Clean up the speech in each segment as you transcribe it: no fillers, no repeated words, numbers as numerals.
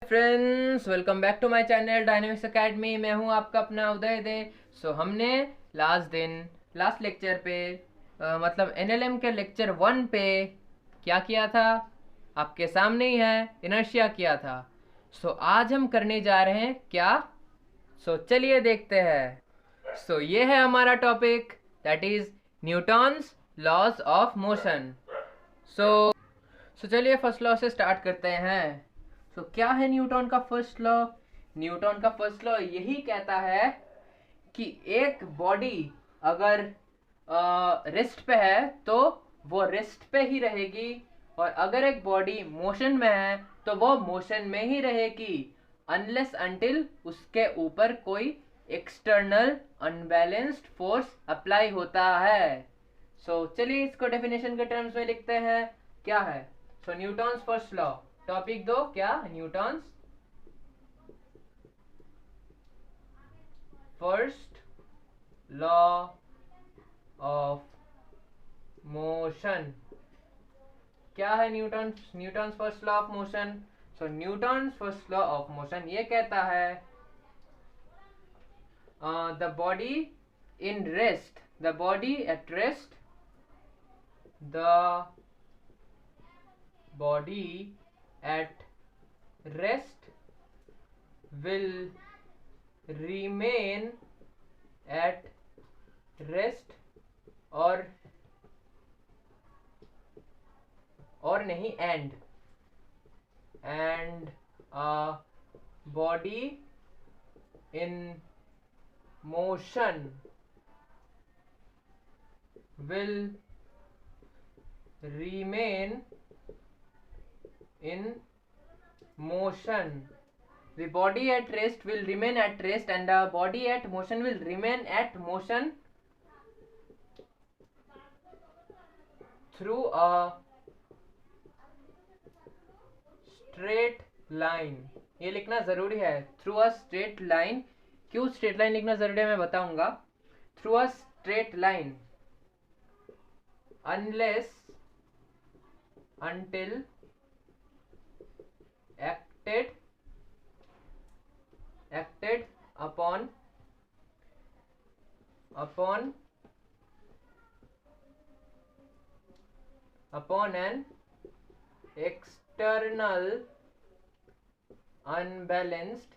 Friends, welcome back to my channel dynamics academy. मैं हूं आपका अपना उदय दे। हमने लास्ट लेक्चर पे मतलब एनएलएम के लेक्चर 1 पे क्या किया था, आपके सामने ही है, इनर्शिया किया था। आज हम करने जा रहे हैं क्या। चलिए देखते हैं। ये है हमारा topic, that is Newton's laws of motion. चलिए फर्स्ट लॉ से स्टार्ट करते हैं। क्या है न्यूटन का फर्स्ट लॉ? न्यूटन का फर्स्ट लॉ यही कहता है कि एक बॉडी अगर रेस्ट पे है तो वो रेस्ट पे ही रहेगी, और अगर एक बॉडी मोशन में है तो वो मोशन में ही रहेगी, अनलेस अनटिल उसके ऊपर कोई एक्सटर्नल अनबैलेंस्ड फोर्स अप्लाई होता है। चलिए इसको डेफिनेशन के टर्म्स में लिखते हैं। क्या है? न्यूटन्स फर्स्ट लॉ, टॉपिक 2 क्या? Newton's first law of motion. क्या है Newton's first law of motion? Newton's first law of motion ये कहता है the body in rest, the body at rest, the body at rest will remain at rest और नहीं and a body in motion will remain in motion. The body at rest will remain at rest and the body at motion will remain at motion through a straight line. ये लिखना जरूरी है, through a straight line। क्यों straight line लिखना जरूरी है मैं बताऊंगा। through a straight line unless until acted upon an external unbalanced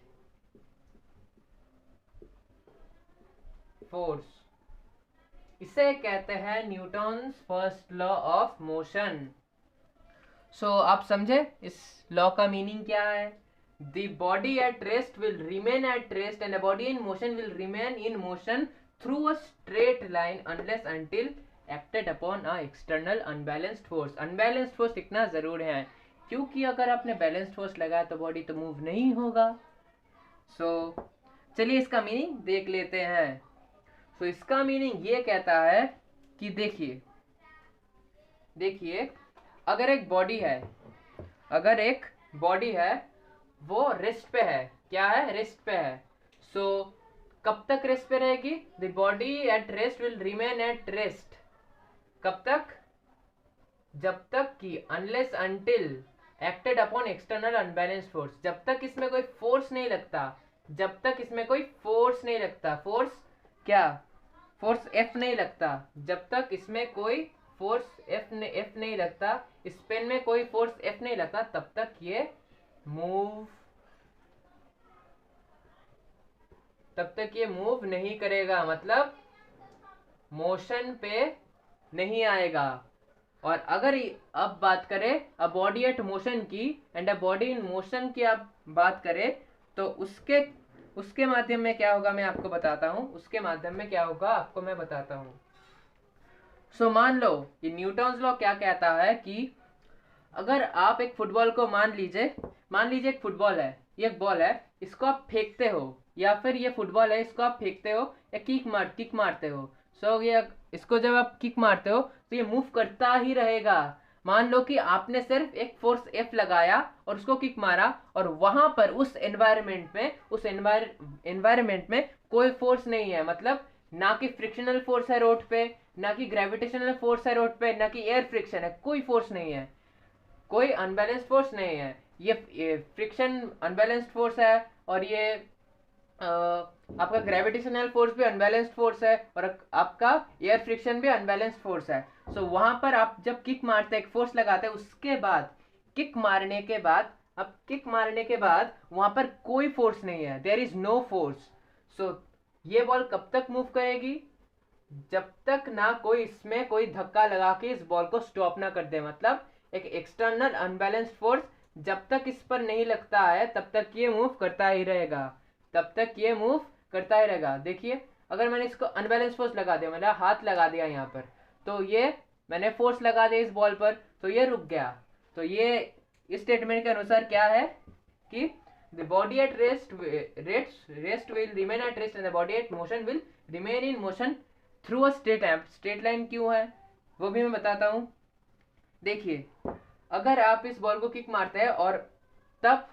force. इसे कहते हैं Newton's first law of motion. आप समझे इस लॉ का मीनिंग क्या है? The body at rest will remain at rest and the body in motion will remain in motion through a straight line unless until acted upon a external unbalanced force. Unbalanced force लिखना जरूर है, क्योंकि अगर आपने balanced force लगाया तो body तो move नहीं होगा। चलिए इसका मीनिंग देख लेते हैं। इसका मीनिंग ये कहता है कि देखिए अगर एक बॉडी है वो रेस्ट पे है। क्या है? रेस्ट पे है। कब तक रेस्ट पे रहेगी? The body at rest will remain at rest. कब तक? जब तक कि unless until acted upon external unbalanced force, जब तक इसमें कोई फोर्स नहीं लगता, फोर्स क्या? फोर्स एफ नहीं लगता। जब तक इसमें कोई फोर्स एफ नहीं लगता, इस पेन में कोई फोर्स एफ नहीं लगता, तब तक ये मूव नहीं करेगा, मतलब मोशन पे नहीं आएगा। और अगर अब बात करें अ बॉडी एट मोशन की and a body in motion की आप बात करें तो उसके माध्यम में क्या होगा मैं आपको बताता हूँ। मान लो ये न्यूटन्स लॉ क्या कहता है कि अगर आप एक फुटबॉल को मान लीजिए एक फुटबॉल है, ये एक बॉल है, इसको आप फेंकते हो, या फिर ये फुटबॉल है इसको आप फेंकते हो या किक मारते हो। ये इसको जब आप किक मारते हो तो ये मूव करता ही रहेगा। मान लो कि आपने सिर्फ एक फोर्स एफ लगाया और उसको किक मारा, और वहां पर उस एनवायरमेंट में कोई फोर्स नहीं है, मतलब ना कि फ्रिक्शनल फोर्स है रोड पे, ना कि ग्रेविटेशनल फोर्स है रोड पे, ना कि एयर फ्रिक्शन है, कोई फोर्स नहीं है। कोई अनबैलेंस्ड फोर्स नहीं है। ये फ्रिक्शन अनबैलेंस्ड फोर्स है, और ये आपका ग्रेविटेशनल फोर्स भी अनबैलेंस्ड फोर्स है, और आपका एयर फ्रिक्शन भी अनबैलेंस्ड फोर्स है। सो वहां पर आप जब किक मारते हैं, एक फोर्स लगाते हैं, उसके बाद किक मारने के बाद, अब किक मारने के बाद वहां पर कोई फोर्स नहीं है, देयर इज नो फोर्स। सो ये बॉल कब तक मूव करेगी? जब तक ना कोई इसमें कोई धक्का लगा के इस बॉल को स्टॉप ना कर दे। मतलब एक एक्सटर्नल अनबैलेंस्ड फोर्स जब तक इस पर नहीं लगता है तब तक ये मूव करता ही रहेगा, तब तक ये मूव करता ही रहेगा। देखिए, अगर मैंने इसको अनबैलेंस फोर्स लगा दिया, मेरा हाथ लगा दिया यहाँ पर, तो ये मैंने फोर्स लगा दिया इस बॉल पर, तो ये रुक गया। तो ये इस स्टेटमेंट के अनुसार क्या है कि the body at rest will remain at rest and the body at motion will remain in motion through a straight line। Straight line क्यों है वो भी मैं बताता हूँ। देखिए, अगर आप इस बॉल को किक मारते हैं और तब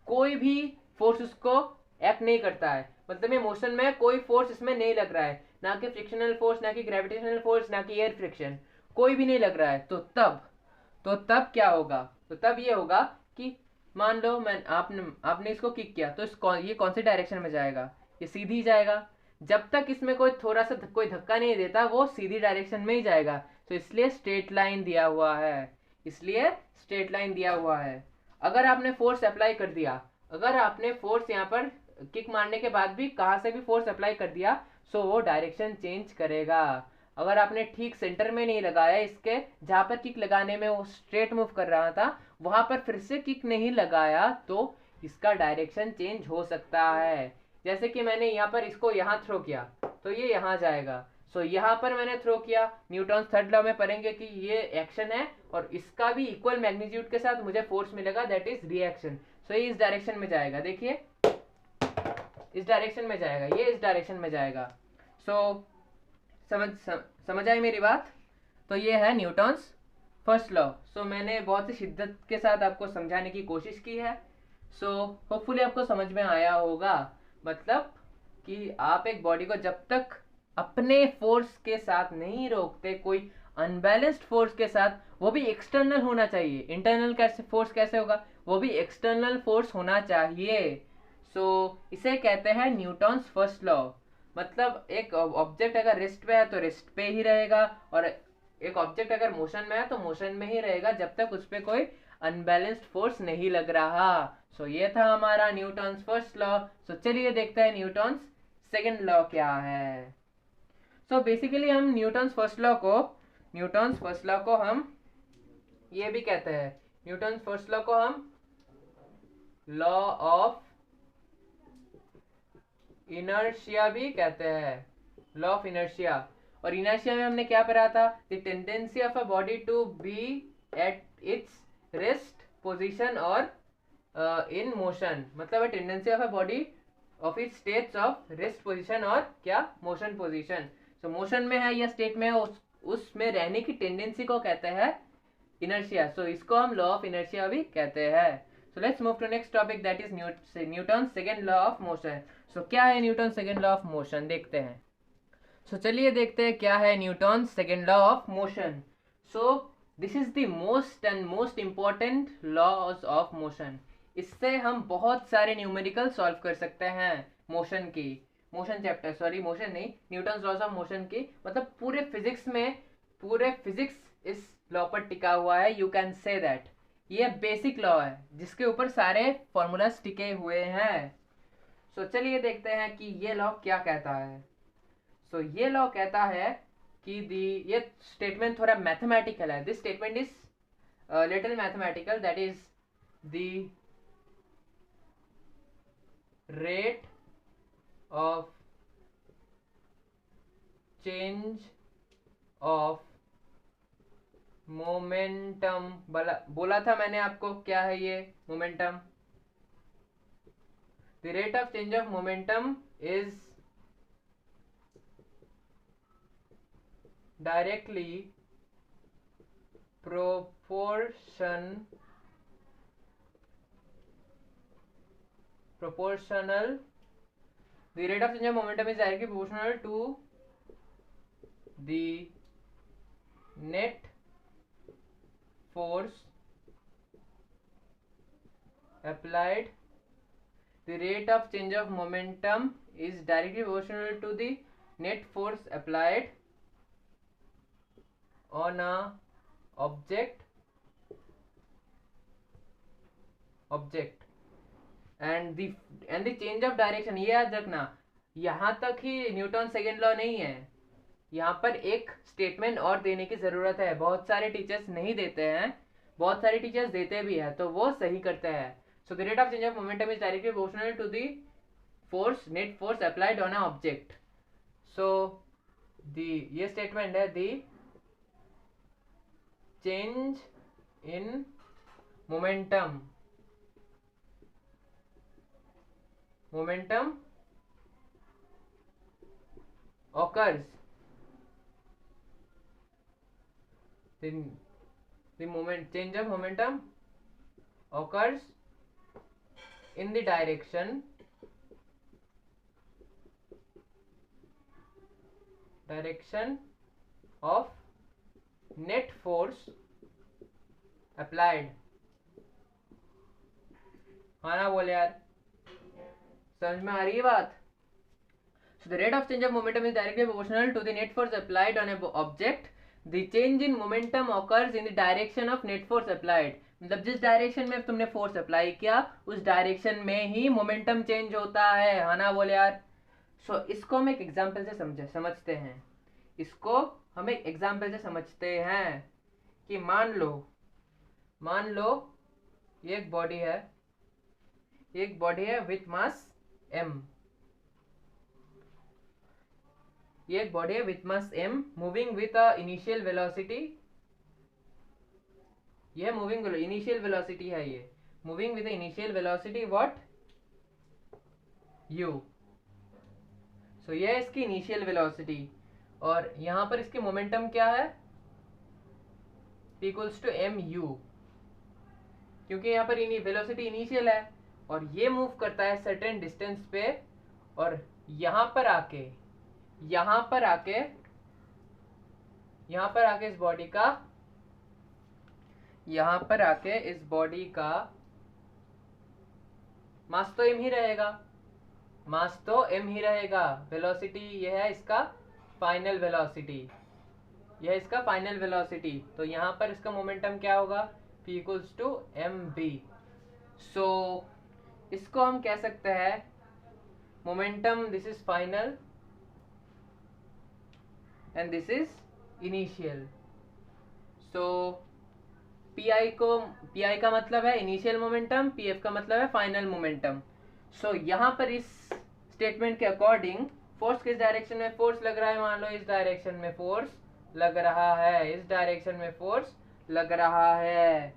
कोई भी फोर्स उसको एक्ट नहीं करता है, मतलब ये मोशन में कोई फोर्स इसमें नहीं लग रहा है, ना कि फ्रिक्शनल फोर्स, ना कि ग्रेविटेशनल फोर्स, ना कि एयर फ्रिक्शन, कोई भी नहीं लग रहा है, तो तब क्या होगा? तो तब ये होगा कि मान लो आपने इसको किक किया, तो ये कौन सी डायरेक्शन में जाएगा? ये सीधी जाएगा। जब तक इसमें कोई थोड़ा सा कोई धक्का नहीं देता, वो सीधी डायरेक्शन में ही जाएगा। तो इसलिए स्ट्रेट लाइन दिया हुआ है, इसलिए स्ट्रेट लाइन दिया हुआ है। अगर आपने फोर्स अप्लाई कर दिया, अगर आपने फोर्स यहाँ पर किक मारने के बाद भी कहाँ से भी फोर्स अप्लाई कर दिया, सो वो डायरेक्शन चेंज करेगा। अगर आपने ठीक सेंटर में नहीं लगाया, इसके जहाँ पर किक लगाने में वो स्ट्रेट मूव कर रहा था, वहां पर फिर से किक नहीं लगाया, तो इसका डायरेक्शन चेंज हो सकता है। जैसे कि मैंने यहाँ पर इसको यहाँ थ्रो किया, तो ये यहाँ जाएगा। सो यहाँ पर मैंने थ्रो किया, न्यूटन थर्ड लॉ में पढ़ेंगे कि ये एक्शन है और इसका भी इक्वल मैग्नीट्यूड के साथ मुझे फोर्स मिलेगा, दैट इज रिएक्शन। सो ये इस डायरेक्शन में जाएगा, देखिए इस डायरेक्शन में जाएगा, ये इस डायरेक्शन में जाएगा। सो समझ आई मेरी बात? तो ये है न्यूटन्स फर्स्ट लॉ। सो मैंने बहुत ही शिद्दत के साथ आपको समझाने की कोशिश की है। सो होपफुली आपको समझ में आया होगा। मतलब कि आप एक बॉडी को जब तक अपने फोर्स के साथ नहीं रोकते, कोई अनबैलेंस्ड फोर्स के साथ, वो भी एक्सटर्नल होना चाहिए, इंटरनल कैसे फोर्स कैसे होगा, वो भी एक्सटर्नल फोर्स होना चाहिए। सो इसे कहते हैं न्यूटन्स फर्स्ट लॉ। मतलब एक ऑब्जेक्ट अगर रेस्ट पे है तो रेस्ट पे ही रहेगा, और एक ऑब्जेक्ट अगर मोशन में है तो मोशन में ही रहेगा, जब तक उस पर कोई अनबैलेंस्ड फोर्स नहीं लग रहा। सो ये था हमारा न्यूटन्स फर्स्ट लॉ। सो चलिए देखते हैं न्यूटन्स सेकंड लॉ क्या है। सो बेसिकली हम न्यूटन्स फर्स्ट लॉ को हम ये भी कहते हैं, न्यूटन्स फर्स्ट लॉ को हम लॉ ऑफ इनर्शिया भी कहते हैं, लॉ ऑफ इनर्शिया। और इनर्शिया में हमने क्या पढ़ा था? The tendency of a body to be at its rest position और इन मोशन। मतलब tendency of a body of its states of rest position और क्या, मोशन पोजीशन। सो मोशन में है या स्टेट में है, उसमें रहने की टेंडेंसी को कहते हैं इनर्शिया। सो इसको हम लॉ ऑफ इनर्शिया भी कहते हैं। So let's move to next topic, that is Newton second law of motion. So क्या है Newton second law of motion, देखते हैं। सो चलिए देखते हैं क्या है Newton second law of motion. So this is the most important laws of motion. इससे हम बहुत सारे न्यूमेरिकल सॉल्व कर सकते हैं मोशन की, मोशन चैप्टर, सॉरी मोशन नहीं, न्यूटन लॉज ऑफ मोशन की। मतलब पूरे फिजिक्स इस लॉ पर टिका हुआ है, यू कैन से दैट। ये बेसिक लॉ है जिसके ऊपर सारे फॉर्मूलाज टिके हुए हैं। सो चलिए देखते हैं कि ये लॉ क्या कहता है। सो ये लॉ कहता है कि ये स्टेटमेंट थोड़ा मैथमेटिकल है, this statement is little mathematical, that is the rate of change of momentum. बोला था मैंने आपको, क्या है ये momentum? The rate of change of momentum is directly proportional the rate of change of momentum is directly proportional to the net force applied, the rate of change of momentum is directly proportional to the net force applied on a object and the change of direction। ये याद रखना, यहाँ तक ही Newton second law नहीं है, यहाँ पर एक स्टेटमेंट और देने की जरूरत है। बहुत सारे टीचर्स नहीं देते हैं, बहुत सारे टीचर्स देते भी हैं, तो वो सही करते हैं। So the rate of change of momentum is directly proportional to the force, net force applied on a object. So ये स्टेटमेंट है, the change in momentum occurs, the change of momentum occurs in the direction of net force applied। हाँ ना बोले यार, समझ में आ रही है बात? So the rate of change of momentum is directly proportional to the net force applied on a object. The change in momentum occurs in the direction of net force applied। मतलब जिस डायरेक्शन में तुमने force apply किया उस direction में ही momentum change होता है। हाँ ना बोले यार? सो इसको हम एक एग्जाम्पल से समझते हैं। इसको हम एक एग्जाम्पल से समझते हैं कि मान लो ये एक बॉडी है विथ मास m। ये एक बॉडी है with mass m moving with a initial velocity. ये मूविंग इनिशियल वेलोसिटी है, ये moving with initial velocity what u। सो ये है इसकी इनिशियल वेलोसिटी और यहां पर इसकी मोमेंटम क्या है, p इक्वल्स टू mu, क्योंकि यहाँ पर वेलोसिटी इनिशियल है और ये मूव करता है सर्टेन डिस्टेंस पे और यहाँ पर आके इस बॉडी का मास तो m ही रहेगा। वेलोसिटी ये है इसका फाइनल वेलोसिटी, तो यहाँ पर इसका मोमेंटम क्या होगा, p इक्वल्स टू mv। सो इसको हम कह सकते हैं momentum, this is final and this is initial. So P का मतलब है इनिशियल मोमेंटम, pf का मतलब है फाइनल मोमेंटम। सो यहाँ पर इस स्टेटमेंट के अकॉर्डिंग फोर्स किस डायरेक्शन में फोर्स लग रहा है, मान लो इस डायरेक्शन में फोर्स लग रहा है,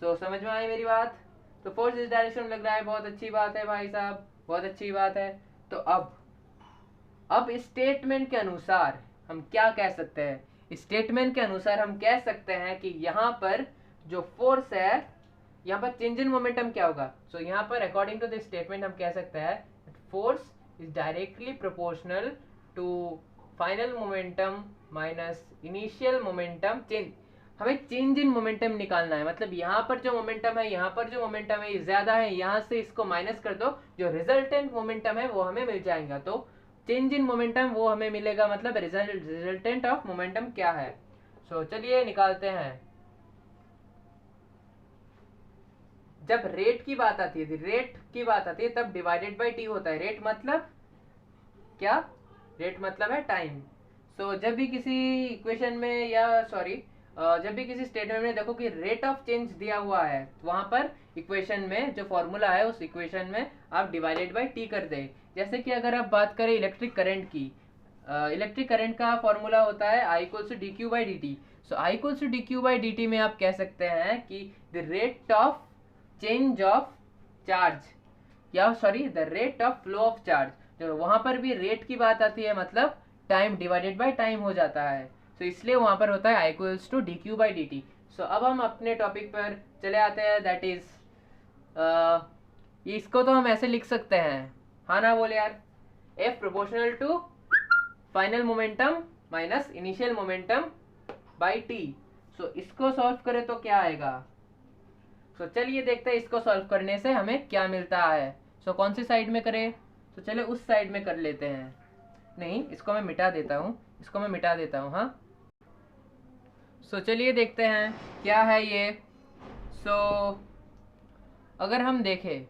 सो समझ में आई मेरी बात? तो फोर्स इस डायरेक्शन में लग रहा है, बहुत अच्छी बात है भाई साहब, बहुत अच्छी बात है। तो अब इस स्टेटमेंट के अनुसार हम क्या कह सकते हैं, इस स्टेटमेंट के अनुसार हम कह सकते हैं कि यहाँ पर जो फोर्स है, यहाँ पर चेंज इन मोमेंटम क्या होगा। सो यहाँ पर अकॉर्डिंग टू दिस स्टेटमेंट हम कह सकते हैं force is directly proportional to final momentum minus initial momentum change. हमें चेंज इन मोमेंटम निकालना है, मतलब यहाँ पर जो मोमेंटम है ये ज्यादा है, यहाँ से इसको माइनस कर दो, जो रिजल्टेंट मोमेंटम है वो हमें मिल जाएगा। तो चेंज इन मोमेंटम वो हमें मिलेगा, मतलब रिजल्टेंट ऑफ मोमेंटम क्या है। सो चलिए निकालते हैं। जब रेट की बात आती है तब डिवाइडेड बाई टी होता है। रेट मतलब क्या, रेट मतलब है टाइम। सो जब भी किसी इक्वेशन में जब भी किसी स्टेटमेंट में देखो कि रेट ऑफ चेंज दिया हुआ है, वहां पर इक्वेशन में जो फॉर्मूला है उस इक्वेशन में आप डिवाइडेड बाई टी कर दे। जैसे कि अगर आप बात करें इलेक्ट्रिक करंट की, इलेक्ट्रिक करंट का फॉर्मूला होता है I equals to D Q by D T. So I equals to D Q by D t में आप कह सकते हैं कि the rate of change of charge the rate of flow of charge. तो वहां पर भी रेट की बात आती है, मतलब टाइम डिवाइडेड बाई टाइम हो जाता है। तो इसलिए वहां पर होता है I equals to D Q by D T. So अब हम अपने टॉपिक पर चले आते हैं, दैट इज इसको तो हम ऐसे लिख सकते हैं, हाँ ना बोले यार, F proportional to final momentum minus initial momentum by T. So इसको सॉल्व करें तो क्या आएगा, सो चलिए देखते हैं इसको सॉल्व करने से हमें क्या मिलता है। सो कौन सी साइड में करें? तो चले उस साइड में कर लेते हैं। नहीं, इसको मैं मिटा देता हूँ, इसको मैं मिटा देता हूँ। हाँ, सो चलिए देखते हैं क्या है ये। सो अगर हम देखें,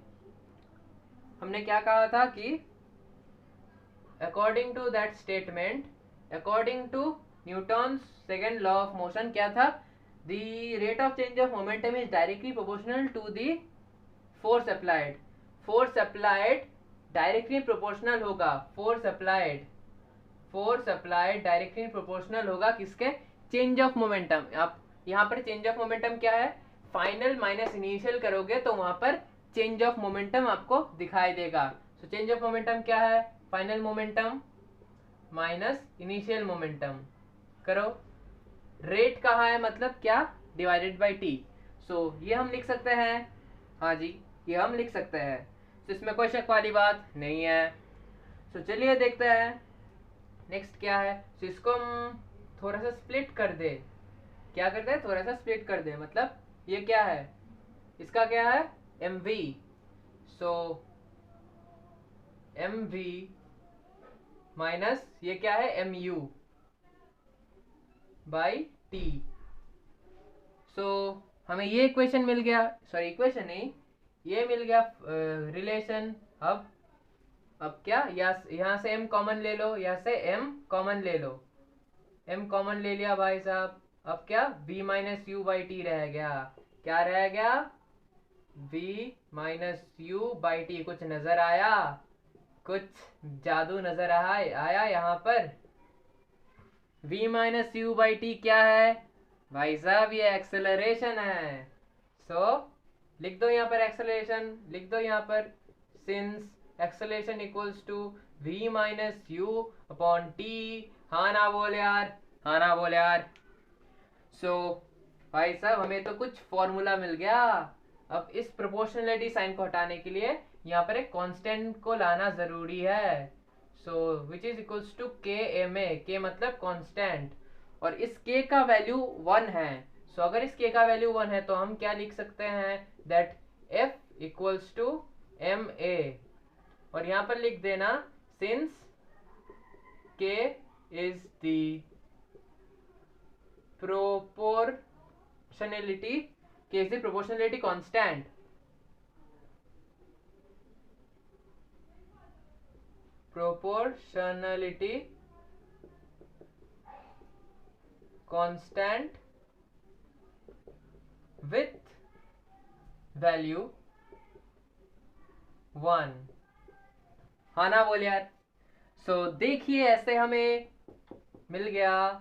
हमने क्या कहा था कि according to that statement, according to Newton's second law of motion, क्या था? The rate of change of momentum is directly proportional to the force applied. Force applied directly proportional होगा, फोर्स अप्लाइड डायरेक्टली प्रोपोर्शनल होगा किसके? Change of momentum. आप यहाँ पर change of momentum क्या है? फाइनल माइनस इनिशियल करोगे तो वहां पर चेंज ऑफ मोमेंटम आपको दिखाई देगा। तो चेंज ऑफ मोमेंटम क्या है? Final momentum minus initial momentum करो। रेट कहाँ है? मतलब क्या? Divided by T. सो ये हम लिख सकते हैं। हाँ जी, ये हम लिख सकते हैं। तो इसमें कोई शक वाली बात नहीं है। तो चलिए देखते हैं नेक्स्ट क्या है। तो इसको हम थोड़ा सा स्प्लिट कर दे। क्या करते हैं? थोड़ा सा स्प्लिट कर दे। मतलब ये क्या है? इसका क्या है? mv। सो mv माइनस ये क्या है? mu by T. सो हमें ये इक्वेशन मिल गया, सॉरी इक्वेशन नहीं, ये मिल गया रिलेशन। अब क्या? यहाँ से m कॉमन ले लो, यहाँ से m कॉमन ले लो, m कॉमन ले लिया भाई साहब। अब क्या? v minus you by T रह गया। क्या रह गया? v minus you by T. कुछ नजर आया? कुछ जादू नजर आया यहाँ पर? v minus you by T क्या है भाई साहब? ये एक्सेलरेशन है। सो लिख दो यहाँ पर एक्सेलरेशन, लिख दो यहाँ पर, since acceleration equals to v minus u upon t. हाँ ना बोल यार, हाँ ना बोल यार। सो भाई साहब हमें तो कुछ फॉर्मूला मिल गया। अब इस प्रोपोर्शनलिटी साइन को हटाने के लिए यहाँ पर एक कांस्टेंट को लाना जरूरी है। सो विच इज इक्वल्स टू के एम ए। के मतलब कांस्टेंट, और इस k का वैल्यू 1 है। सो अगर इस k का वैल्यू 1 है तो हम क्या लिख सकते हैं? That f equals to m a. और यहाँ पर लिख देना since k is the proportionality, k is the proportionality constant, proportionality constant with value 1। हाँ ना बोल यार। सो देखिए ऐसे हमें मिल गया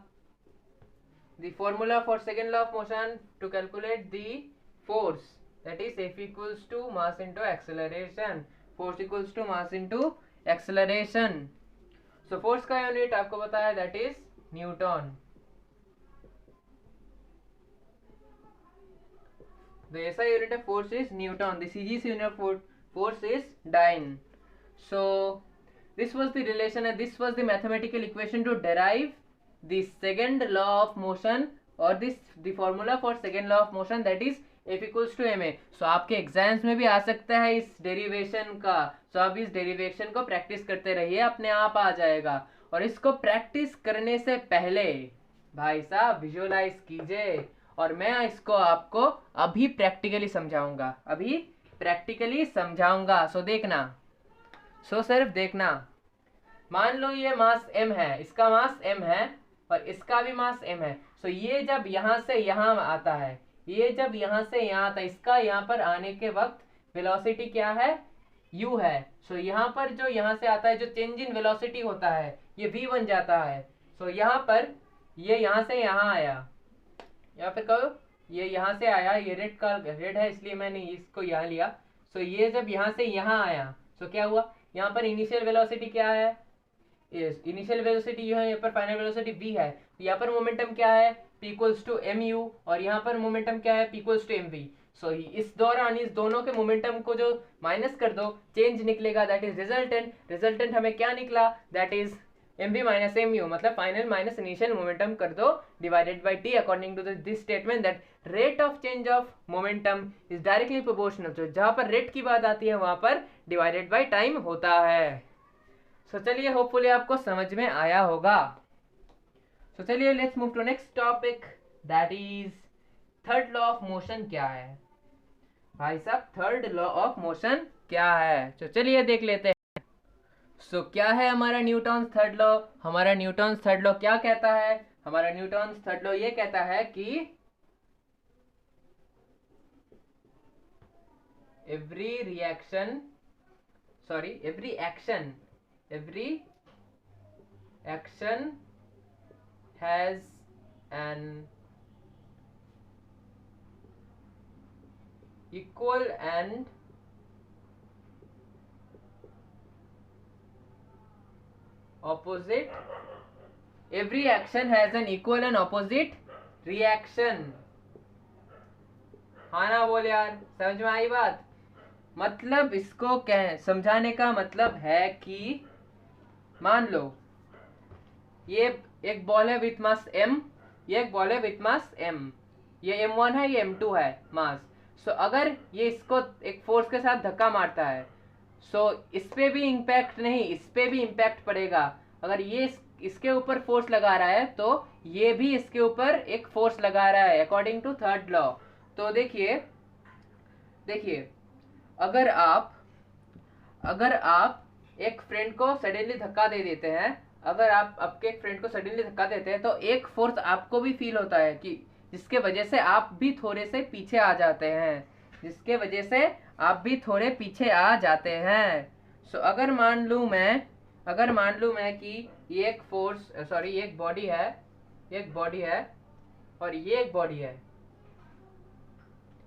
the formula for second law of motion to calculate the force, that is F equals to mass into acceleration, force equals to mass into acceleration। so force का unit आपको पता है, that is Newton. the SI unit of force is Newton, the CGC unit of force is Dyne। so this was the relation and this was the mathematical equation to derive the second law of motion, or the formula for second law of motion, that is F equals to ma। so आपके exams में भी आ सकता है इस derivation का। so आप इस derivation को प्रैक्टिस करते रहिए, अपने आप आ जाएगा। और इसको प्रैक्टिस करने से पहले भाई साहब विजुअलाइज कीजिए, और मैं इसको आपको अभी प्रैक्टिकली समझाऊंगा, अभी प्रैक्टिकली समझाऊंगा। सो देखना, सो सिर्फ देखना। मान लो ये मास m है, इसका मास m है और इसका भी मास m है। सो ये जब यहाँ से यहाँ आता है, ये जब यहाँ से यहाँ आता है, इसका यहाँ पर आने के वक्त वेलोसिटी क्या है? u है। सो यहाँ पर जो यहाँ से आता है, जो चेंज इन वेलोसिटी होता है, ये v बन जाता है। सो यहाँ पर ये यहाँ से यहाँ आया, या फिर कहो ये यहाँ से आया, ये रेड है इसलिए मैंने इसको यहाँ लिया। सो ये जब यहाँ से यहाँ आया, सो क्या हुआ? यहाँ पर इनिशियल वेलोसिटी क्या है? इनिशियल वेलोसिटी जो है, यहाँ पर फाइनल वेलोसिटी v है। तो यहाँ पर मोमेंटम क्या है? p इक्वल्स टू mu, और यहाँ पर मोमेंटम क्या है? p equals to mv। So इस दौरान इस दोनों के मोमेंटम को जो माइनस कर दो, चेंज निकलेगा, दैट इज रिजल्टेंट। रिजल्टेंट हमें क्या निकला? That is m v minus m u, मतलब फाइनल माइनस इनिशियल मोमेंटम कर दो, divided by t according to this statement that rate of change of momentum is directly proportional. तो जहां पर rate की बात आती है वहां पर डिवाइडेड बाई टाइम होता है। सो चलिए, होपफुली आपको समझ में आया होगा। सो चलिए, let's move to next topic, that is third law of motion क्या है। भाई साहब, थर्ड लॉ ऑफ मोशन क्या है, तो चलिए देख लेते हैं। सो क्या है हमारा न्यूटन थर्ड लॉ? हमारा न्यूटन थर्ड लॉ क्या कहता है? हमारा न्यूटन थर्ड लॉ ये कहता है कि every action has an equal and opposite, every action has an equal and opposite reaction। हाँ ना, बोल यार, समझ में आई बात? मतलब इसको कह समझाने का मतलब है कि मान लो ये एक बॉल है विथ मास m, ये एक बॉल है विथ मास m, ये m1 है, ये m2 है मास। सो अगर ये इसको एक फोर्स के साथ धक्का मारता है, सो इस पे भी इम्पैक्ट नहीं, इस पे भी इम्पैक्ट पड़ेगा। अगर ये इसके ऊपर फोर्स लगा रहा है तो ये भी इसके ऊपर एक फोर्स लगा रहा है, अकॉर्डिंग टू थर्ड लॉ। तो देखिए देखिए, अगर आप एक फ्रेंड को सडनली धक्का दे देते हैं, अगर आप आपके एक फ्रेंड को सडनली धक्का देते हैं तो एक फोर्स आपको भी फील होता है कि जिसके वजह से आप भी थोड़े से पीछे आ जाते हैं, जिसके वजह से आप भी थोड़े पीछे आ जाते हैं। सो अगर मान लूँ मैं कि ये एक फोर्स सॉरी ये एक बॉडी है, और ये एक बॉडी है,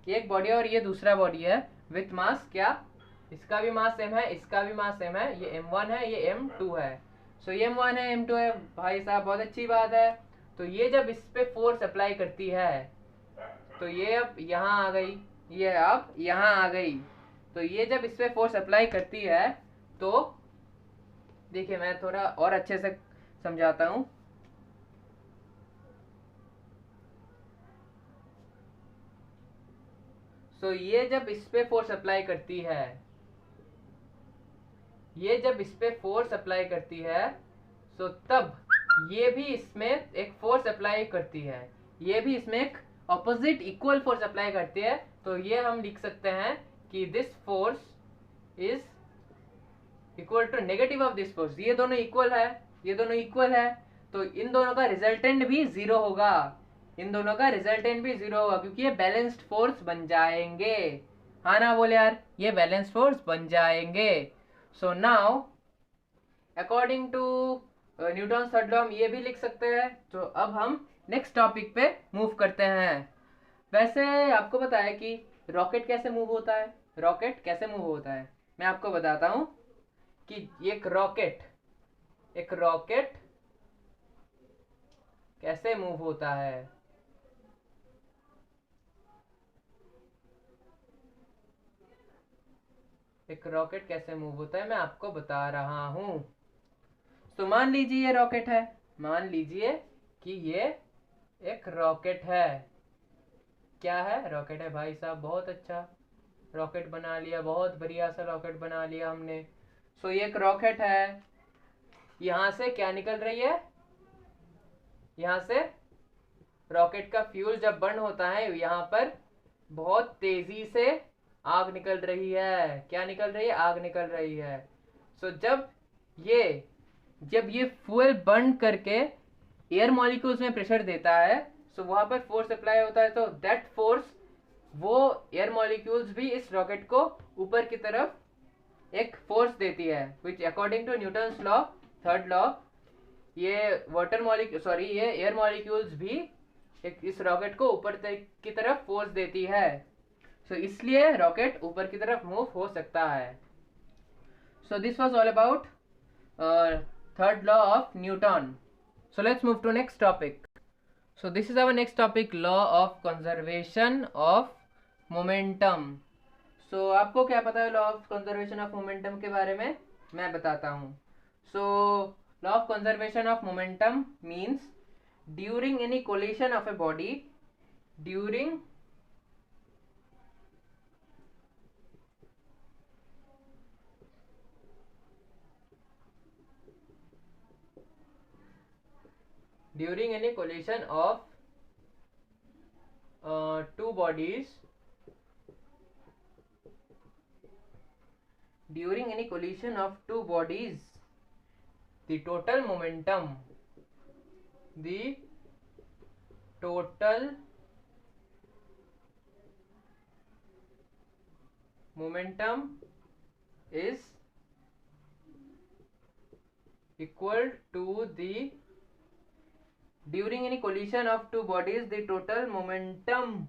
ये एक बॉडी है और ये दूसरा बॉडी है विथ मास क्या, इसका भी मास सेम है, इसका भी मास सेम है, ये m1 है, ये m2 है। सो ये m1 है, m2 है, भाई साहब बहुत अच्छी बात है। तो ये जब इस पे फोर्स अप्लाई करती है तो ये अब यहाँ आ गई, ये अब यहाँ आ गई। तो ये जब इस पे फोर्स अप्लाई करती है तो देखिए मैं थोड़ा और अच्छे से समझाता हूँ। सो ये जब इस पे फोर्स अप्लाई करती है, सो तब ये भी इसमें एक फोर्स अप्लाई करती है, ये भी इसमें एक ऑपोजिट इक्वल फोर्स अप्लाई करती है। तो ये हम लिख सकते हैं कि this force is equal to negative of this force. ये दोनों इक्वल है, तो इन दोनों का रिजल्टेंट भी जीरो होगा, क्योंकि ये बैलेंस्ड फोर्स बन जाएंगे। हाँ ना, बोले यार, ये बैलेंस्ड फोर्स बन जाएंगे। So now according to Newton third law हम ये भी लिख सकते हैं। तो अब हम नेक्स्ट टॉपिक पे मूव करते हैं। वैसे आपको पता है कि रॉकेट कैसे मूव होता है? मैं आपको बताता हूँ कि एक रॉकेट कैसे मूव होता है। मैं आपको बता रहा हूँ। तो मान लीजिए ये रॉकेट है, मान लीजिए कि ये एक रॉकेट है। क्या है? रॉकेट है भाई साहब, बहुत अच्छा रॉकेट बना लिया, बहुत बढ़िया सा रॉकेट बना लिया हमने। सो ये एक रॉकेट है, यहाँ से क्या निकल रही है, यहाँ से रॉकेट का फ्यूल जब बर्न होता है यहाँ पर बहुत तेजी से आग निकल रही है। क्या निकल रही है? आग निकल रही है। सो जब ये फ्यूल बर्न करके एयर मॉलिक्यूल्स में प्रेशर देता है, सो वहां पर फोर्स अप्लाई होता है। तो दैट फोर्स, वो एयर मॉलिक्यूल्स भी इस रॉकेट को ऊपर की तरफ एक फोर्स देती है, which according to Newton's law third law ये एयर मॉलिक्यूल्स भी इस रॉकेट को ऊपर की तरफ फोर्स देती है। सो इसलिए रॉकेट ऊपर की तरफ मूव हो सकता है। So this was all about third law of Newton. So let's move to next topic. So this is our next topic, law of conservation of momentum. So आपको क्या पता है law of conservation of momentum के बारे में? मैं बताता हूँ। So law of conservation of momentum means during any collision of a body, during any collision of two bodies, during any collision of two bodies, the total momentum is equal to the, during any collision of two bodies, the total momentum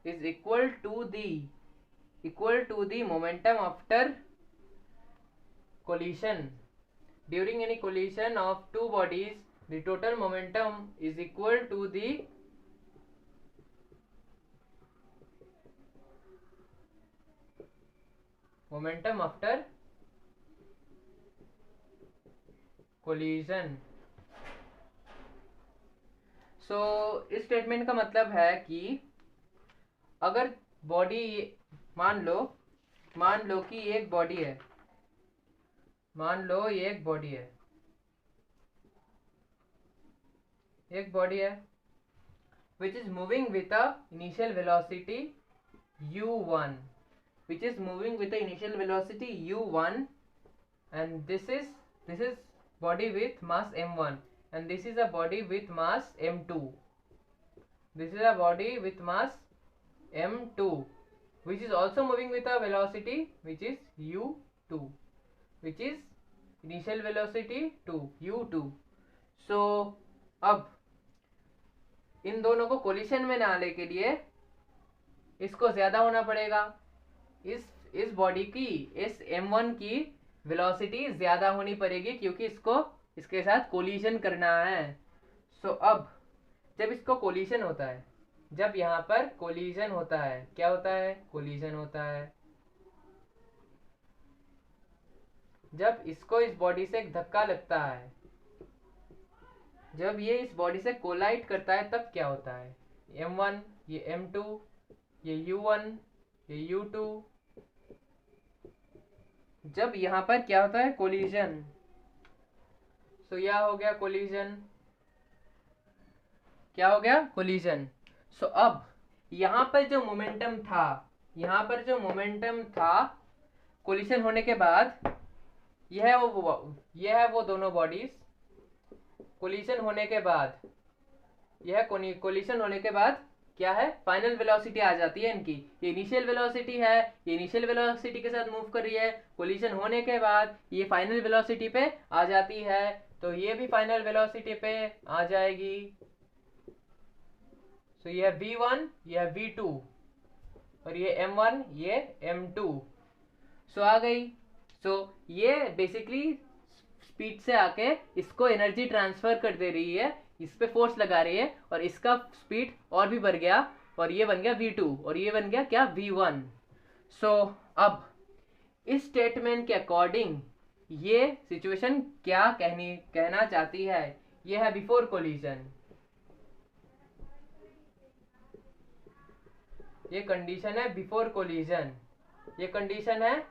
is equal to the momentum after collision. During any collision of two bodies, the total momentum is equal to the momentum after collision. सो इस statement का मतलब है कि अगर body, मान लो कि एक body है, which is moving with a initial velocity u1, and this is body with mass m1, and this is a body with mass m2, which is also moving with a velocity which is u2, which is initial velocity 2 u2. so अब इन दोनों को collision में ना आने के लिए इसको ज्यादा होना पड़ेगा, इस बॉडी की, इस m1 की वेलोसिटी ज्यादा होनी पड़ेगी क्योंकि इसके साथ कोलिशन करना है. सो अब जब इसको कोलिशन होता है, जब यहाँ पर कोलिशन होता है, क्या होता है? कोलिशन होता है. जब इसको इस बॉडी से एक धक्का लगता है, जब ये इस बॉडी से कोलाइड करता है, तब क्या होता है? m1, ये m2, ये u1, ये u2. जब यहाँ पर क्या होता है? कोलिजन. सो यह हो गया कोलिजन. क्या हो गया? कोलिजन. सो अब यहाँ पर जो मोमेंटम था, कोलिशन होने के बाद, यह है वो दोनों बॉडीज. कोलिशन होने के बाद, क्या है? फाइनल वेलोसिटी आ जाती है इनकी. ये इनिशियल वेलोसिटी है, ये इनिशियल वेलोसिटी के साथ मूव कर रही है. कोलिशन होने के बाद ये फाइनल वेलोसिटी पे आ जाती है, तो ये भी फाइनल वेलोसिटी पे आ जाएगी. सो ये v1, ये v2, और ये m1, ये m2. सो आ गई. सो ये बेसिकली स्पीड से आके इसको एनर्जी ट्रांसफर कर दे रही है, इस पे फोर्स लगा रही है, और इसका स्पीड और भी बढ़ गया, और ये बन गया v2, और ये बन गया क्या? v1. सो अब इस स्टेटमेंट के अकॉर्डिंग ये सिचुएशन क्या कहना चाहती है? ये है बिफोर कोलिजन. ये कंडीशन है बिफोर कोलिजन. ये कंडीशन है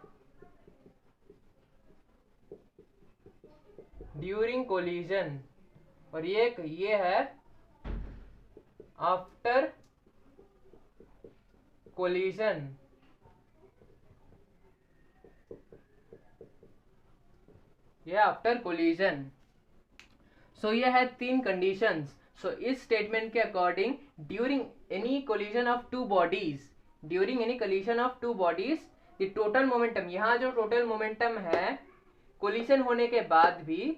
ड्यूरिंग कोलिजन, और ये है आफ्टर कोलिजन. ये आफ्टर कोलिजन. सो ये है 3 कंडीशंस. सो इस स्टेटमेंट के according during any collision of two bodies, the total momentum, यहाँ जो टोटल मोमेंटम है, कोलिशन होने के बाद भी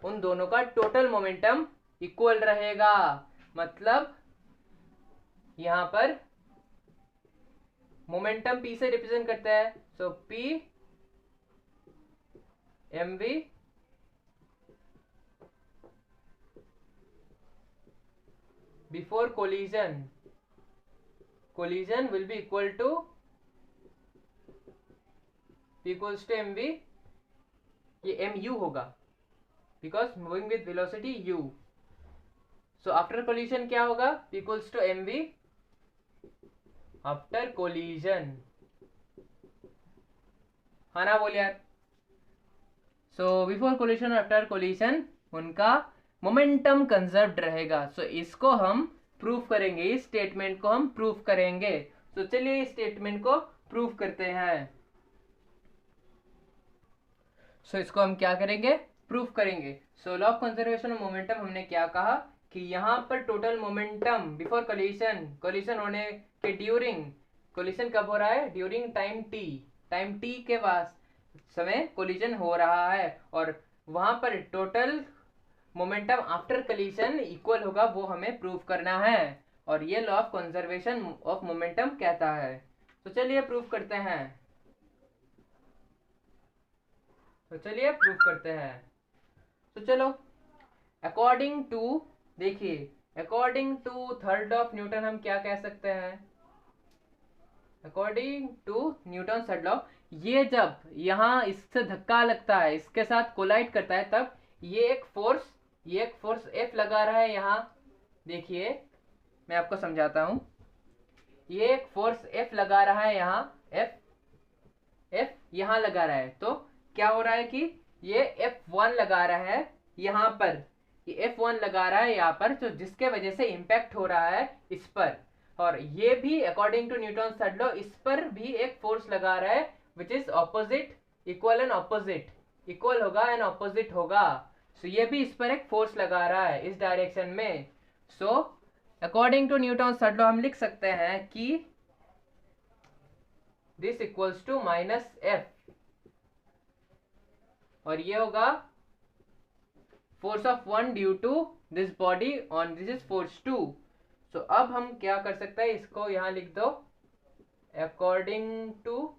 उन दोनों का टोटल मोमेंटम इक्वल रहेगा. मतलब यहाँ पर मोमेंटम p से रिप्रेजेंट करता है. So p mv before collision will be equal to P equals to mv, ये mu होगा because moving with velocity u। So after collision क्या होगा, P equals to mv after collision. हाँ ना बोल यार। So before collision after collision उनका momentum conserved रहेगा। सो इसको हम प्रूफ करेंगे, इस स्टेटमेंट को हम प्रूफ करेंगे। तो चलिए इस स्टेटमेंट को प्रूफ करते हैं। सो इसको हम क्या करेंगे, प्रूफ करेंगे। So law of conservation of momentum हमने क्या कहा कि यहाँ पर total momentum before collision, collision होने के ड्यूरिंग, कोलिजन कब हो रहा है, during time T, time T के बाद समय कोलिजन हो रहा है, और वहां पर total momentum after collision equal होगा, वो हमें प्रूफ करना है, और ये law of conservation of momentum कहता है। तो चलिए प्रूफ करते हैं। तो चलो अकॉर्डिंग टू, देखिए according to third law of Newton हम क्या कह सकते हैं, according to Newton third law, ये जब यहाँ इससे धक्का लगता है, इसके साथ कोलाइड करता है, तब ये एक फोर्स F लगा रहा है यहाँ। देखिए मैं आपको समझाता हूं, ये एक फोर्स F लगा रहा है यहाँ, F यहाँ लगा रहा है। तो क्या हो रहा है कि ये F1 लगा रहा है यहाँ पर, ये F1 लगा रहा है यहाँ पर, तो जिसके वजह से इम्पैक्ट हो रहा है इस पर, और ये भी according to Newton third law इस पर भी एक फोर्स लगा रहा है which is opposite, equal and opposite, equal होगा एंड ऑपोजिट होगा। सो ये भी इस पर एक फोर्स लगा रहा है इस डायरेक्शन में। So according to Newton third law हम लिख सकते हैं कि this equals to minus F, और ये होगा force of 1 due to this body on this is force 2। So अब हम क्या कर सकते हैं, इसको यहां लिख दो, according to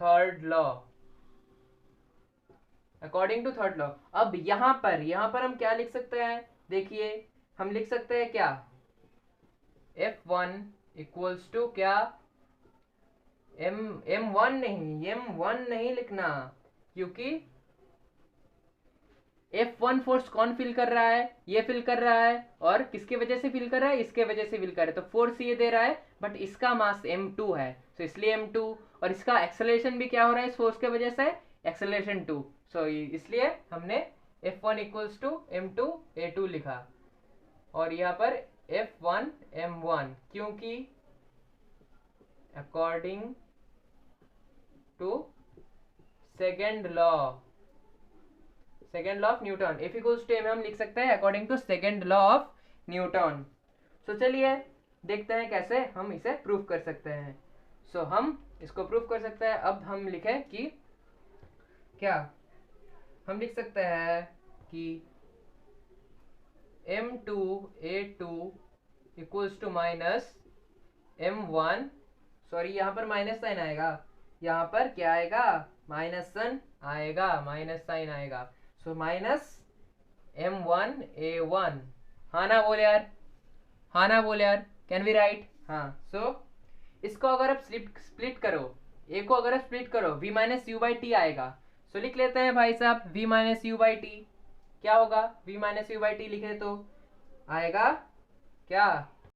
third law, according to third law. अब यहां पर हम क्या लिख सकते हैं, देखिए हम लिख सकते हैं क्या, F1 इक्वल्स टू क्या, M1 नहीं लिखना, क्योंकि F1 फोर्स कौन फील कर रहा है, ये फील कर रहा है, और किसके वजह से फील कर रहा है, इसके वजह से फील कर रहा है। तो फोर्स ये दे रहा है, बट इसका मास M2 है, तो इसलिए M2, और इसका एक्सेलरेशन भी क्या हो रहा है इस फोर्स के वजह से, एक्सेलरेशन 2। सो इसलिए हमने F1 equals to M2 A2 लिखा, और यहाँ पर F1 M1, क्योंकि according to second law of Newton, F equals to M हम लिख सकते हैं according to second law of Newton. So चलिए देखते हैं कैसे हम इसे प्रूफ कर सकते हैं। सो हम इसको प्रूफ कर सकते हैं। अब हम लिखें कि क्या, हम लिख सकते हैं कि M2A2 equals to minus M1, sorry यहाँ पर माइनस साइन आएगा, यहाँ पर क्या आएगा, माइनस साइन आएगा, सो माइनस M1A1। हाँ ना बोल यार, कैन वी राइट, हाँ। सो इसको अगर आप स्प्लिट करो, A को अगर आप स्प्लिट करो, V minus you by T आएगा। सो लिख लेते हैं भाई साहब, V minus you by T क्या होगा, V minus you by T लिखे तो आएगा क्या,